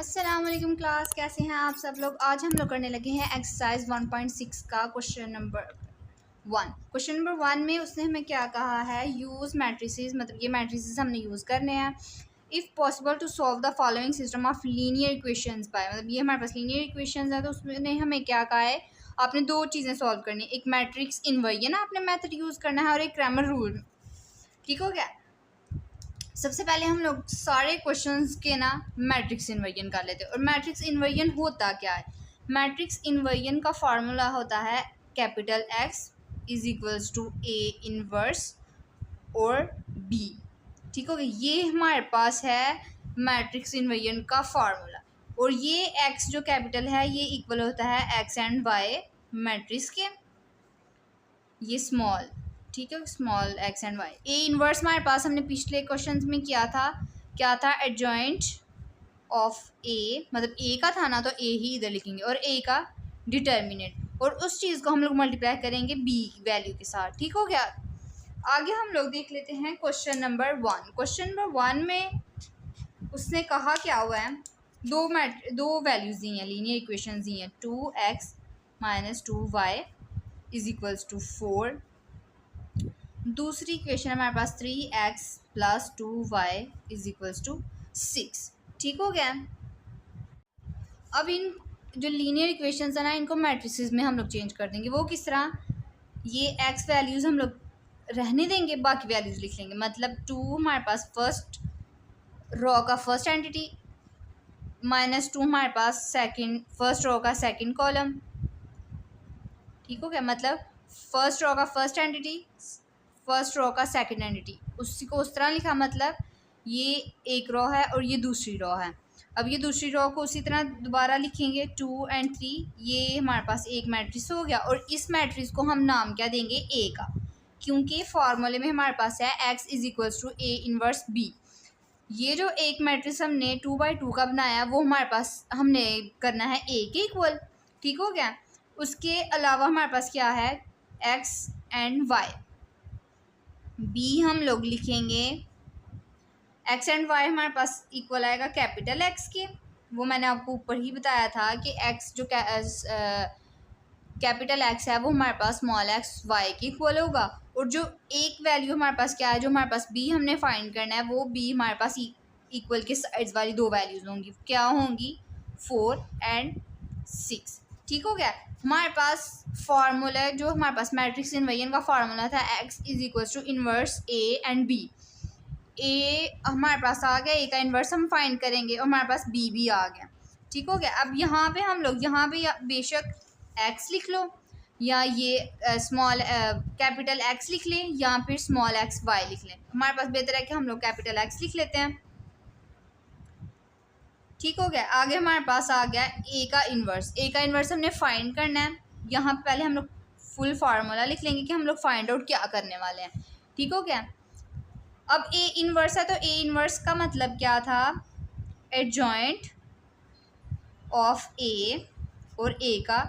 अस्सलाम वालेकुम क्लास, कैसे हैं आप सब लोग। आज हम लोग करने लगे हैं एक्सरसाइज 1.6 का क्वेश्चन नंबर 1। क्वेश्चन नंबर 1 में उसने हमें क्या कहा है, यूज़ मैट्रिसेस, मतलब ये मैट्रिसेस हमने यूज़ करने हैं। If possible to solve the following system of linear equations by, मतलब ये हमारे पास लीनियर इक्वेशंस है तो उसने हमें क्या कहा है, आपने दो चीज़ें सॉल्व करनी है, एक मैट्रिक्स इन्वर्जन आपने मेथड यूज़ करना है और एक क्रैमर रूल। ठीक हो गया। सबसे पहले हम लोग सारे क्वेश्चंस के ना मैट्रिक्स इन्वर्जन कर लेते हैं। और मैट्रिक्स इन्वर्जन होता क्या है, मैट्रिक्स इन्वर्जन का फार्मूला होता है capital X is equals to A inverse और बी। ठीक हो गया, ये हमारे पास है मैट्रिक्स इन्वर्जन का फार्मूला। और ये एक्स जो कैपिटल है ये इक्वल होता है एक्स एंड वाई मैट्रिक्स के, ये स्मॉल, ठीक है, small X and Y. A inverse हमारे पास हमने पिछले क्वेश्चंस में किया था, क्या था, एडजॉइंट ऑफ ए, मतलब ए का था ना तो ए ही इधर लिखेंगे, और ए का डिटर्मिनेंट, और उस चीज़ को हम लोग मल्टीप्लाई करेंगे बी वैल्यू के साथ। ठीक हो गया। आगे हम लोग देख लेते हैं क्वेश्चन नंबर 1। क्वेश्चन नंबर 1 में उसने कहा क्या हुआ है, दो वैल्यूज दी हैं, लीनियर इक्वेशन दी हैं, 2x minus 2y is equals to 4। दूसरी इक्वेशन हमारे पास 3x plus 2y is equals to 6। ठीक हो गया। अब इन जो लीनियर इक्वेशंस है ना, इनको मैट्रिसेस में हम लोग चेंज कर देंगे। वो किस तरह, ये x वैल्यूज़ हम लोग रहने देंगे, बाकी वैल्यूज़ लिख लेंगे। मतलब 2 हमारे पास फर्स्ट रो का फर्स्ट एंटिटी, -2 हमारे पास सेकंड फर्स्ट रो का सेकंड कॉलम। ठीक हो गया, मतलब फर्स्ट रो का फर्स्ट एंटिटी, फर्स्ट रो का सेकंड एंटिटी, उसी को उस तरह लिखा, मतलब ये एक रो है और ये दूसरी रो है। अब ये दूसरी रो को उसी तरह दोबारा लिखेंगे, 2 और 3, ये हमारे पास एक मैट्रिक्स हो गया। और इस मैट्रिक्स को हम नाम क्या देंगे, ए का, क्योंकि फार्मूले में हमारे पास है X is equals to A inverse B. ये जो एक मैट्रिक्स हमने 2/2 का बनाया वो हमारे पास हमने करना है ए के इक्वल। ठीक हो गया। उसके अलावा हमारे पास क्या है, एक्स एंड वाई, बी हम लोग लिखेंगे, एक्स एंड वाई हमारे पास इक्वल आएगा कैपिटल एक्स के। वो मैंने आपको ऊपर ही बताया था कि एक्स जो कैपिटल एक्स है वो हमारे पास स्मॉल एक्स वाई के इक्वल होगा। और जो एक वैल्यू हमारे पास क्या है, जो हमारे पास बी हमने फाइंड करना है, वो बी हमारे पास इक्वल के साइड्स वाली दो वैल्यूज होंगी, क्या होंगी, 4 एंड 6। ठीक हो गया। हमारे पास फार्मूला जो हमारे पास मैट्रिक्स इन्वर्जन का फार्मूला था, X is equals to inverse A and B. A हमारे पास आ गया, ए का इन्वर्स हम फाइंड करेंगे और हमारे पास बी भी आ गया। ठीक हो गया। अब यहाँ पे हम लोग, यहाँ पे बेशक एक्स लिख लो या ये स्मॉल कैपिटल एक्स लिख लें या फिर स्मॉल एक्स वाई लिख लें। हमारे पास बेहतर है कि हम लोग कैपिटल एक्स लिख लेते हैं। ठीक हो गया। आगे हमारे पास आ गया ए का इन्वर्स। ए का इन्वर्स हमने फाइंड करना है। यहाँ पे पहले हम लोग फुल फार्मूला लिख लेंगे कि हम लोग फाइंड आउट क्या करने वाले हैं। ठीक हो गया। अब ए इन्वर्स है तो ए इन्वर्स का मतलब क्या था, एडजॉइंट ऑफ ए और ए का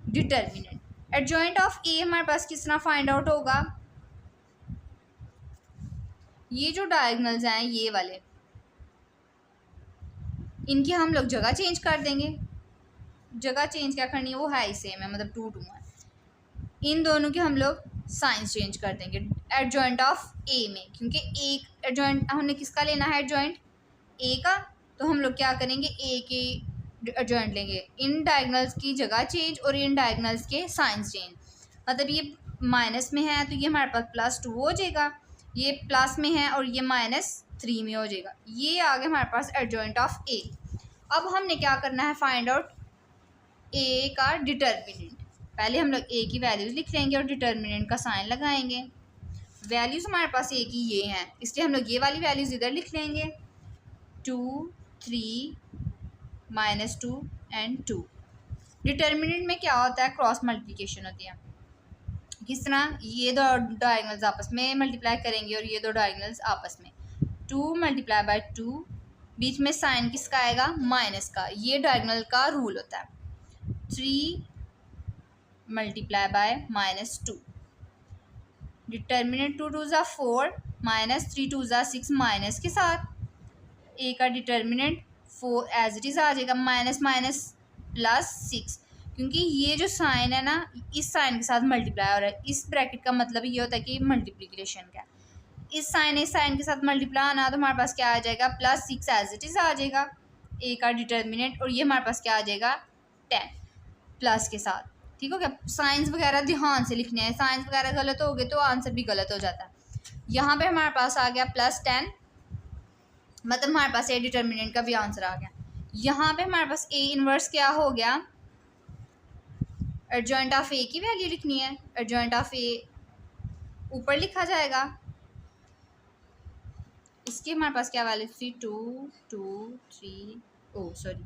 डिटर्मिनेंट। एडजॉइंट ऑफ ए हमारे पास किस तरह फाइंड आउट होगा, ये जो डायगोनल्स हैं ये वाले, इनकी हम लोग जगह चेंज कर देंगे। जगह चेंज क्या करनी है, वो है ही सेम है, मतलब 2 2 है। इन दोनों के हम लोग साइंस चेंज कर देंगे एडजॉइंट ऑफ ए में, क्योंकि एक एडजॉइंट हमने किसका लेना है, एडजॉइंट ए का, तो हम लोग क्या करेंगे, ए के एडजॉइंट लेंगे। इन डायगोनल्स की जगह चेंज और इन डायगोनल्स के साइंस चेंज, मतलब ये माइनस में है तो ये हमारे पास +2 हो जाएगा, ये प्लस में है और ये -3 में हो जाएगा। ये आ गया हमारे पास एडजॉइंट ऑफ ए। अब हमने क्या करना है, फाइंड आउट ए का डिटर्मिनेंट। पहले हम लोग ए की वैल्यूज़ लिख लेंगे और डिटर्मिनेंट का साइन लगाएंगे। वैल्यूज़ हमारे पास ए की ये हैं, इसलिए हम लोग ये वाली वैल्यूज़ इधर लिख लेंगे, 2 3 -2 एंड 2। डिटर्मिनेंट में क्या होता है, क्रॉस मल्टीप्लिकेशन होती है। किस तरह, ये दो डायगोनल्स आपस में मल्टीप्लाई करेंगे और ये दो डायगोनल्स आपस में, 2 × 2, बीच में साइन किसका आएगा, माइनस का, ये डायगोनल का रूल होता है। 3 × -2, डिटर्मिनेंट 2 2 ज़ा 4 -3 2 ज़ा 6 माइनस के साथ, ए का डिटर्मिनेंट 4 एज इट इज़ आ जाएगा, माइनस माइनस प्लस 6, क्योंकि ये जो साइन है ना इस साइन के साथ मल्टीप्लाई हो रहा है। इस ब्रैकेट का मतलब ये होता है कि मल्टीप्लिकेशन का, इस साइन के साथ मल्टीप्लाई आना, तो हमारे पास क्या आ जाएगा, प्लस 6 एज इट इज़ आ जाएगा ए का डिटर्मिनेंट, और ये हमारे पास क्या आ जाएगा 10 प्लस के साथ। ठीक हो गया। साइंस वगैरह ध्यान से लिखने हैं, साइंस वगैरह गलत हो गए तो आंसर भी गलत हो जाता है। यहाँ पे हमारे पास आ गया प्लस 10, मतलब हमारे पास ए डिटर्मिनेंट का भी आंसर आ गया। यहाँ पे हमारे पास ए इनवर्स क्या हो गया, एडजॉइंट ऑफ ए की वैल्यू लिखनी है। एडजॉइंट ऑफ ए ऊपर लिखा जाएगा, इसकी हमारे पास क्या वैल्यू थी 2 2 3, ओ सॉरी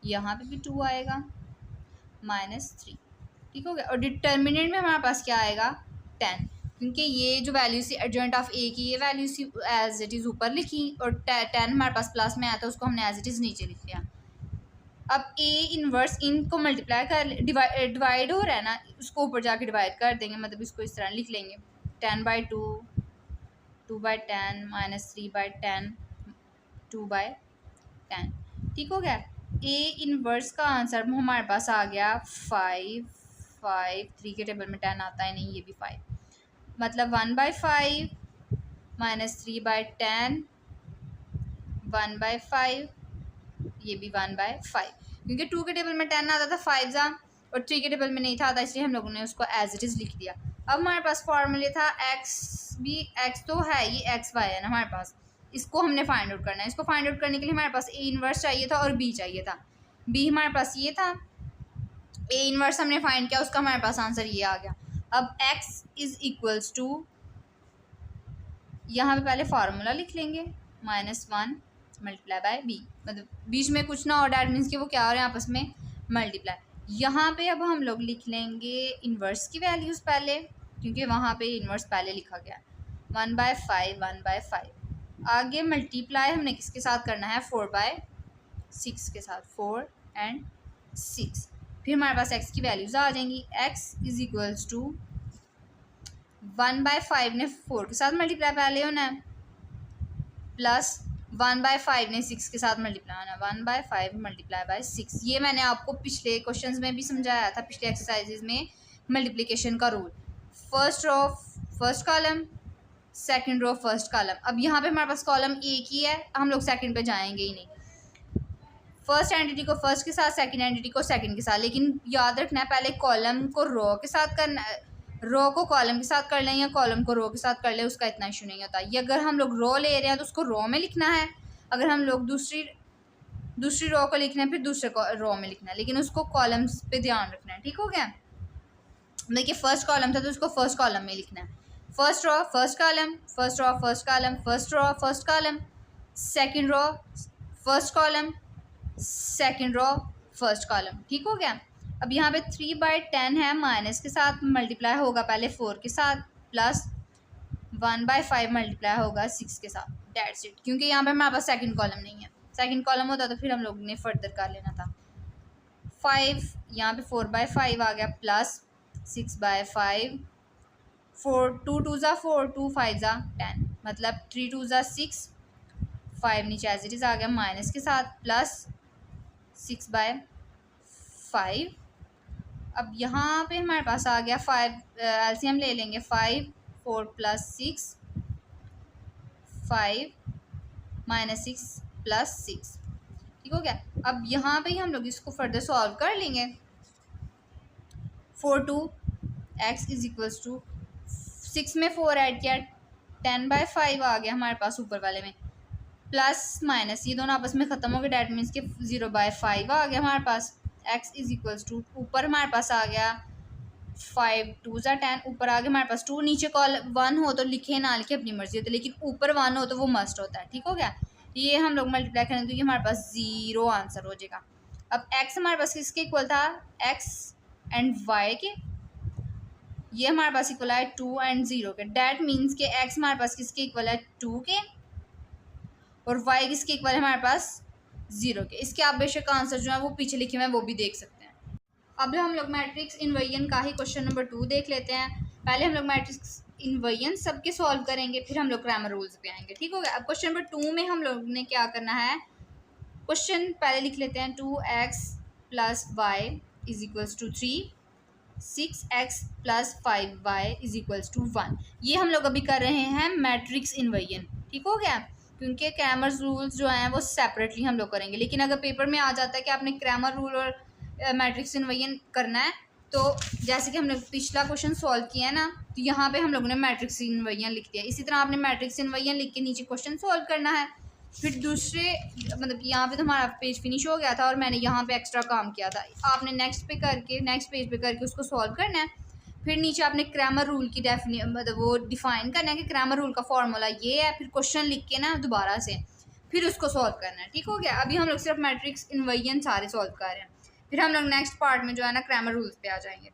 यहाँ पे भी 2 आएगा, -3। ठीक हो गया। और डिटर्मिनेंट में हमारे पास क्या आएगा 10, क्योंकि ये जो वैल्यू थी एडजॉइंट ऑफ ए की, ये value C as it is ऊपर लिखी, और 10 हमारे पास प्लस में आया था, उसको हमने एज इट इज़ नीचे लिख लिया। अब ए इनवर्स इनको मल्टीप्लाई कर डिवाइड हो रहा है ना, उसको ऊपर जाके डिवाइड कर देंगे, मतलब इसको इस तरह लिख लेंगे 10/2 2/10 -3/10 2/10। ठीक हो गया। ए इनवर्स का आंसर हमारे पास आ गया 5 5, 3 के टेबल में 10 आता है नहीं, ये भी 5, मतलब 1/5 -3/10 1/5, ये भी 1/5, क्योंकि 2 के टेबल में 10 आता था 5 और 3 के टेबल में नहीं था, इसलिए हम लोगों ने उसको एज इट इज़ लिख दिया। अब हमारे पास फॉर्मूले था एक्स तो है, ये एक्स वाई है ना हमारे पास, इसको हमने फाइंड आउट करना है। इसको फाइंड आउट करने के लिए हमारे पास ए इनवर्स चाहिए था और बी चाहिए था। बी हमारे पास ये था, ए इनवर्स हमने फाइंड किया, उसका हमारे पास आंसर ये आ गया। अब एक्स इज इक्वल्स टू, यहाँ पे पहले फार्मूला लिख लेंगे, -1 मल्टीप्लाई बाय बी, मतलब बीच में कुछ ना हो, डैट मीन्स कि वो क्या हो रहे हैं आपस में मल्टीप्लाई। यहाँ पे अब हम लोग लिख लेंगे इन्वर्स की वैल्यूज़ पहले, क्योंकि वहाँ पे इन्वर्स पहले लिखा गया 1/5 1/5। आगे मल्टीप्लाई हमने किसके साथ करना है 4/6 के साथ, 4 and 6। फिर हमारे पास x की वैल्यूज़ आ जाएंगी, x इज इक्वल्स टू 1/5 ने 4 के साथ मल्टीप्लाई पहले होना है, प्लस 1/5 ने 6 के साथ मल्टीप्लाई होना है, 1/5 मल्टीप्लाई बाय 6। ये मैंने आपको पिछले क्वेश्चंस में भी समझाया था, पिछले एक्सरसाइजेज में मल्टीप्लिकेशन का rule, first row first column, second row first column. अब यहाँ पे हमारे पास कॉलम एक ही है, हम लोग सेकंड पे जाएंगे ही नहीं, फर्स्ट एंटिटी को फर्स्ट के साथ, सेकंड एंटिटी को सेकंड के साथ, लेकिन याद रखना है पहले कॉलम को रो के साथ करना, रो को कॉलम के साथ कर लें या कॉलम को रो के साथ कर लें, उसका इतना इशू नहीं होता। ये अगर हम लोग रो ले रहे हैं तो उसको रो में लिखना है, अगर हम लोग दूसरी रो को लिखना है फिर दूसरे रो में लिखना है, लेकिन उसको कॉलम्स पे ध्यान रखना है। ठीक हो गया। देखिए फर्स्ट कॉलम था तो उसको फर्स्ट कॉलम में लिखना है, first row first column, first row first column, first row first column, second row first column, second row first column. ठीक हो गया। अब यहाँ पे 3/10 है, माइनस के साथ मल्टीप्लाई होगा पहले 4 के साथ, प्लस 1/5 मल्टीप्लाई होगा 6 के साथ, डेट्स इट। क्योंकि यहाँ पे हमारे पास सेकंड कॉलम नहीं है, सेकंड कॉलम होता तो फिर हम लोग ने फर्दर कर लेना था। 5 यहाँ पे 4/5 आ गया, प्लस 6/5, 4 2 2 ज़ा 4 2 5 ज़ा 10, मतलब 3 2 ज़ा 6, 5 नीचे एज इट इज़ आ गया माइनस के साथ, प्लस 6/5। अब यहाँ पे हमारे पास आ गया 5, एलसीएम ले लेंगे, 5 4 + 6 5 -6 + 6। ठीक हो गया। अब यहाँ पे ही हम लोग इसको फर्दर सॉल्व कर लेंगे, 4 2 x इज इक्वल्स टू 6 में 4 ऐड किया 10/5 आ गया हमारे पास ऊपर वाले में, प्लस माइनस ये दोनों आपस में ख़त्म हो गए, डैट मीन्स के 0/5 आ गया हमारे पास। x इज इक्वल्स टू ऊपर हमारे पास आ गया 5 2 ज़ा 10, ऊपर आ गया हमारे पास 2, नीचे कॉल 1 हो तो लिखे ना लिखे अपनी मर्जी होती है, लेकिन ऊपर 1 हो तो वो मस्ट होता है। ठीक हो गया। ये हम लोग मल्टीप्लाई करेंगे तो ये हमारे पास 0 आंसर हो जाएगा। अब x हमारे पास किसके इक्वल था, x एंड y के, ये हमारे पास इक्वल है 2 and 0 के, डैट मीन्स के x हमारे पास किसके इक्वल है 2 के और y किसके इक्वल है हमारे पास 0 के। इसके आप बेशक आंसर जो है वो पीछे लिखे हुए हैं वो भी देख सकते हैं। अब हम लोग मैट्रिक्स इनवर्जन का ही क्वेश्चन नंबर 2 देख लेते हैं। पहले हम लोग मैट्रिक्स इनवर्जन सबके सॉल्व करेंगे, फिर हम लोग ग्रामर रूल्स पे आएंगे। ठीक हो गया। अब क्वेश्चन नंबर 2 में हम लोग ने क्या करना है, क्वेश्चन पहले लिख लेते हैं 2x plus Y is equals to 3, 6x plus 5y is equals to 1। ये हम लोग अभी कर रहे हैं मैट्रिक्स इन्वर्जन, ठीक हो गया, क्योंकि क्रैमर्स रूल्स जो हैं वो सेपरेटली हम लोग करेंगे। लेकिन अगर पेपर में आ जाता है कि आपने क्रैमर रूल और मैट्रिक्स इन्वर्जन करना है, तो जैसे कि हमने पिछला क्वेश्चन सॉल्व किया है ना, तो यहाँ पे हम लोगों ने मैट्रिक्स इन्वर्जन लिख दिया। इसी तरह आपने मैट्रिक्स इन्वर्जन लिख के नीचे क्वेश्चन सॉल्व करना है। फिर दूसरे मतलब यहाँ पे तो हमारा पेज फिनिश हो गया था और मैंने यहाँ पे एक्स्ट्रा काम किया था। आपने नेक्स्ट पेज पे करके उसको सॉल्व करना है। फिर नीचे आपने क्रैमर रूल की मतलब वो डिफाइन करना है कि क्रैमर रूल का फॉर्मूला ये है, फिर क्वेश्चन लिख के ना दोबारा से फिर उसको सॉल्व करना है, ठीक हो गया। अभी हम लोग सिर्फ मैट्रिक्स इन्वर्जन सारे सॉल्व कर रहे हैं, फिर हम लोग नेक्स्ट पार्ट में जो है ना क्रैमर रूल्स पे आ जाएंगे।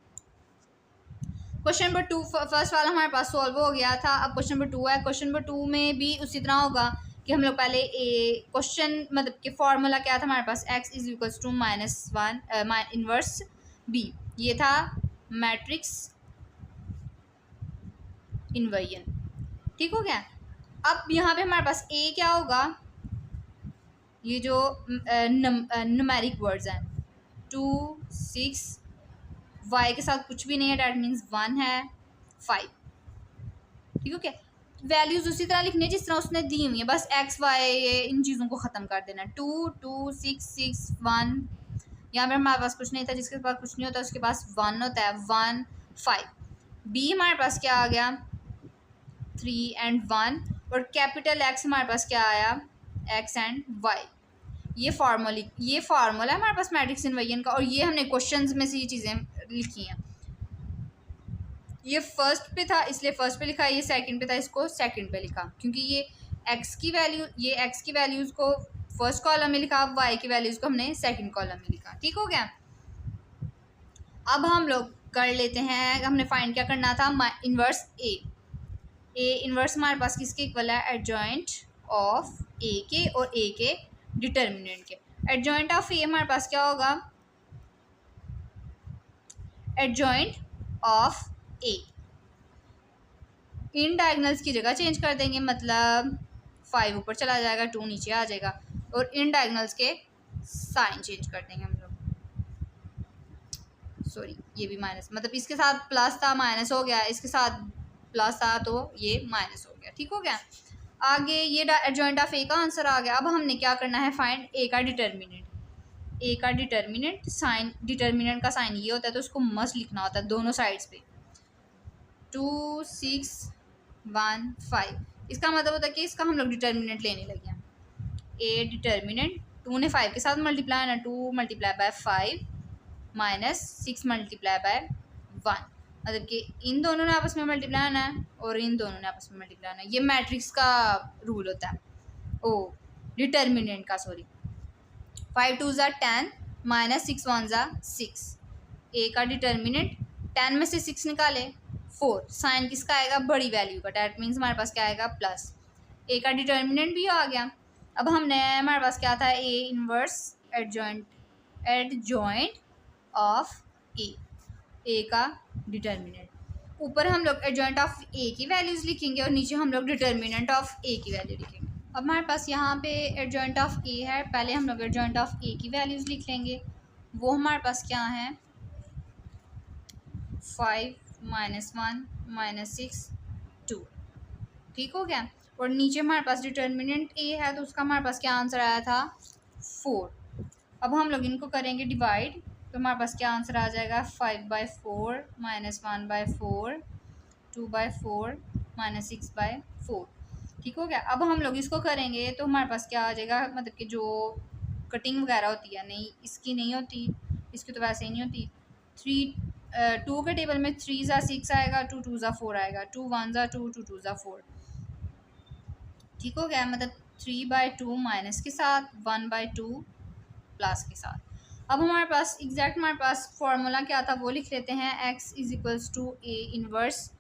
क्वेश्चन नंबर 2 फर्स्ट वाला हमारे पास सॉल्व हो गया था। अब क्वेश्चन नंबर 2 है। क्वेश्चन नंबर 2 में भी उसी तरह होगा कि हम लोग पहले क्वेश्चन मतलब कि फॉर्मूला क्या था हमारे पास, x is equals to -1 inverse b, ये था मैट्रिक्स इन्वर्जन, ठीक हो गया। अब यहाँ पे हमारे पास a क्या होगा, ये जो न्यूमेरिक वर्ड्स हैं 2, 6, y के साथ कुछ भी नहीं है, डैट मीन्स 1 है, 5, ठीक है। वैल्यूज़ उसी तरह लिखनी है जिस तरह उसने दी हुई है, बस x y इन चीज़ों को ख़त्म कर देना। 2, 2, 6, 6, 1, यहाँ पे हमारे पास कुछ नहीं था, जिसके पास कुछ नहीं होता उसके पास 1 होता है, 1, 5। b हमारे पास क्या आ गया 3 एंड 1, और कैपिटल x हमारे पास क्या आया x एंड y। ये फार्मूला है हमारे पास मैट्रिक्स इन्वर्जन का, और ये हमने क्वेश्चंस में से ये चीज़ें लिखी हैं। ये फर्स्ट पे था इसलिए फर्स्ट पे लिखा, ये सेकंड पे था इसको सेकंड पे लिखा, क्योंकि ये x की वैल्यूज़ को फर्स्ट कॉलम में लिखा, y की वैल्यूज़ को हमने सेकंड कॉलम में लिखा, ठीक हो गया। अब हम लोग कर लेते हैं, हमने फाइंड क्या करना था, इन्वर्स a इन्वर्स हमारे पास किसके इक्वल है, एडजॉइंट ऑफ a के और a के डिटर्मिनेंट के। एडजॉइंट ऑफ a हमारे पास क्या होगा, adjoint of a in diagonals की जगह चेंज कर देंगे, मतलब 5 ऊपर चला जाएगा, 2 नीचे आ जाएगा, और इन डायगनल्स के साइन चेंज कर देंगे हम लोग। सॉरी, ये भी माइनस, मतलब इसके साथ प्लस था माइनस हो गया, इसके साथ प्लस था तो ये माइनस हो गया, ठीक हो गया। आगे ये एडजॉइंट ऑफ ए का आंसर आ गया। अब हमने क्या करना है, फाइंड ए का डिटर्मिनेंट। ए का डिटर्मिनेंट का साइन ये होता है, तो उसको मस्ट लिखना होता है दोनों साइड्स पे। 2, 6, 1, 5, इसका मतलब होता है कि इसका हम लोग डिटर्मिनेंट लेने लगे हैं। ए डिटर्मिनेंट 2 ने 5 के साथ मल्टीप्लाई ना, 2 multiply by 5 minus 6 multiply by 1, मतलब कि इन दोनों ने आपस में मल्टीप्लाई आना है और इन दोनों ने आपस में मल्टीप्लाई आना है। ये मैट्रिक्स का रूल होता है, ओ डिटर्मिनेंट का, सॉरी। 5 2 ज़ा 10 माइनस 6 1 ज़ा 6। ए का डिटर्मिनेंट 10 में से 6 निकाले 4, साइन किसका आएगा, बड़ी वैल्यू का, डैट मीन्स हमारे पास क्या आएगा प्लस। ए का डिटर्मिनेंट भी आ गया। अब हमने हमारे पास क्या था, ए इनवर्स एडजॉइंट ऑफ ए का डिटर्मिनेंट। ऊपर हम लोग एडजॉइंट ऑफ ए की वैल्यूज़ लिखेंगे और नीचे हम लोग डिटर्मिनेंट ऑफ ए की वैल्यू लिखेंगे। अब हमारे पास यहाँ पे एडजॉइंट ऑफ ए है, पहले हम लोग एडजॉइंट ऑफ ए की वैल्यूज़ लिख लेंगे। वो हमारे पास क्या है, 5 -1 -6 2, ठीक हो गया। और नीचे हमारे पास डिटर्मिनेंट ए है, तो उसका हमारे पास क्या आंसर आया था 4। अब हम लोग इनको करेंगे डिवाइड, तो हमारे पास क्या आंसर आ जाएगा, 5/4 -1/4 2/4 -6/4, ठीक हो गया। अब हम लोग इसको करेंगे तो हमारे पास क्या आ जाएगा, मतलब कि जो कटिंग वगैरह होती है, नहीं इसकी नहीं होती, इसकी तो वैसे ही नहीं होती। 2 के टेबल में 3 ज़ा 6 आएगा, 2 2 ज़ा 4 आएगा, 2 1 ज़ा 2 2 2 ज़ा 4, ठीक हो गया। मतलब 3/2 माइनस के साथ, 1/2 प्लस के साथ। अब हमारे पास हमारे पास फॉर्मूला क्या था वो लिख लेते हैं, x is equals to A inverse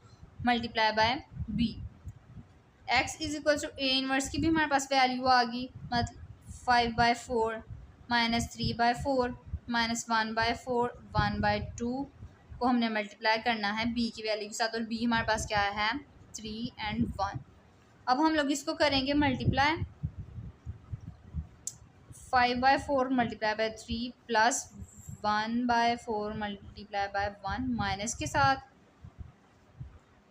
multiply by b। x is equals to A inverse की भी हमारे पास वैल्यू आ गई, मतलब 5/4 -3/4 -1/4 1/2 को हमने मल्टीप्लाई करना है b की वैल्यू के साथ, और b हमारे पास क्या है 3 एंड 1। अब हम लोग इसको करेंगे multiply, 5/4 multiply by 3 plus 1/4 multiply by 1 minus के साथ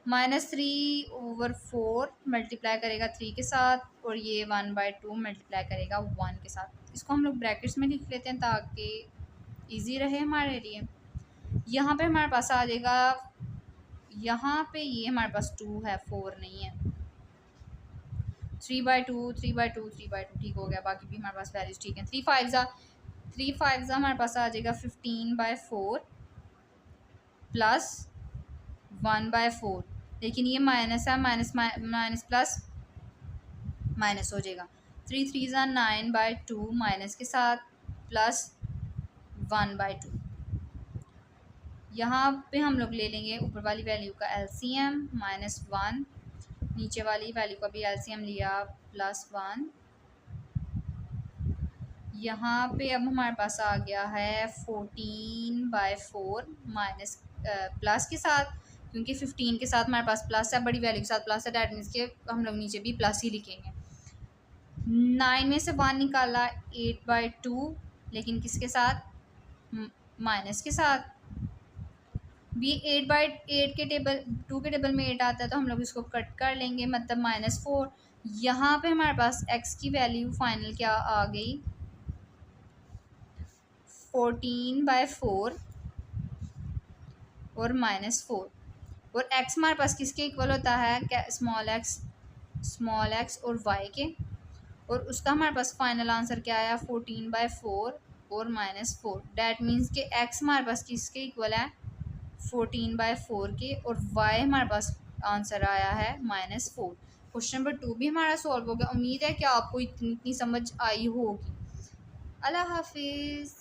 -3/4 मल्टीप्लाई करेगा 3 के साथ और ये 1/2 मल्टीप्लाई करेगा 1 के साथ। इसको हम लोग ब्रैकेट्स में लिख लेते हैं ताकि इजी रहे हमारे लिए। यहाँ पे हमारे पास आ जाएगा, यहाँ पे ये हमारे पास 2 है, 4 नहीं है। 3/2 3/2 3/2 ठीक हो गया, बाकी भी हमारे पास वैल्यूज ठीक है। 3 5 हमारे पास आ जाएगा 15/4 प्लस 1/4, लेकिन ये माइनस है, माइनस माइनस प्लस माइनस हो जाएगा। 3 3 9/2 माइनस के साथ प्लस 1/2। यहाँ पे हम लोग ले लेंगे ऊपर वाली वैल्यू का एलसीएम -1, नीचे वाली वैल्यू का भी एलसीएम लिया +1। यहाँ पे अब हमारे पास आ गया है 14/4 माइनस प्लस के साथ, क्योंकि 15 के साथ हमारे पास प्लस है, बड़ी वैल्यू के साथ प्लस है, डैट मीन्स के हम लोग नीचे भी प्लस ही लिखेंगे। 9 में से 1 निकाला 8/2, लेकिन किसके साथ, माइनस के साथ। भी 8/8 के टेबल 2 के टेबल में 8 आता है तो हम लोग इसको कट कर लेंगे, मतलब -4। यहाँ पे हमारे पास x की वैल्यू फाइनल क्या आ गई, 14/4 और -4। और x हमारे पास किसके इक्वल होता है, क्या, स्मॉल x और y के। और उसका हमारे पास फाइनल आंसर क्या आया, 14/4 और -4। डैट मीन्स के x हमारे पास किसके इक्वल है, 14/4 के, और y हमारे पास आंसर आया है -4। क्वेश्चन नंबर 2 भी हमारा सॉल्व हो गया। उम्मीद है कि आपको इतनी समझ आई होगी। अल्लाह हाफिज़।